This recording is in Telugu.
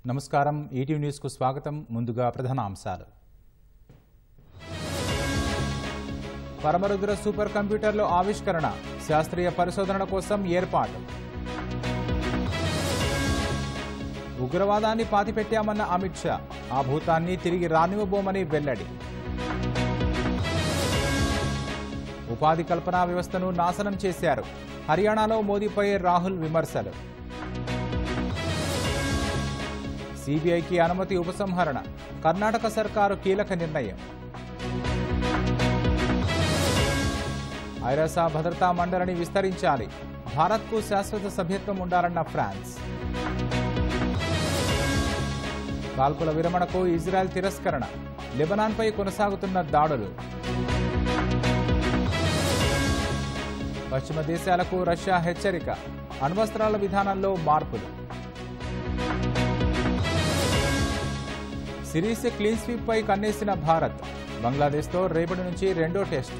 నమస్కారం ఈటీవీ న్యూస్ కు స్వాగతం ముందుగా ప్రధాన అంశాలు పరమరుద్ర సూపర్ కంప్యూటర్లో ఆవిష్కరణ శాస్త్రీయ పరిశోధన కోసం ఏర్పాటు ఉగ్రవాదాన్ని పాతిపెట్టామన్న అమిత్ షా ఆ భూతాన్ని తిరిగి రానివ్వబోమని వెల్లడి ఉపాధి కల్పనా వ్యవస్థను నాశనం చేశారు హర్యానాలో మోదీపై రాహుల్ విమర్శలు సిబిఐకి అనుమతి ఉపసంహరణ కర్ణాటక సర్కారు కీలక నిర్ణయం ఐరాస భద్రతా మండలిని విస్తరించాలి భారత్కు శాశ్వత సభ్యత్వం ఉండాలన్న ఫ్రాన్స్ కాల్పుల విరమణకు ఇజ్రాయెల్ తిరస్కరణ లెబనాన్పై కొనసాగుతున్న దాడులు పశ్చిమ దేశాలకు రష్యా హెచ్చరిక అణ్వస్త్రాల విధానంలో మార్పులు సిరీస్ క్లీన్ స్వీప్ పై కన్నేసిన భారత్ బంగ్లాదేశ్తో రేపటి నుంచి రెండో టెస్ట్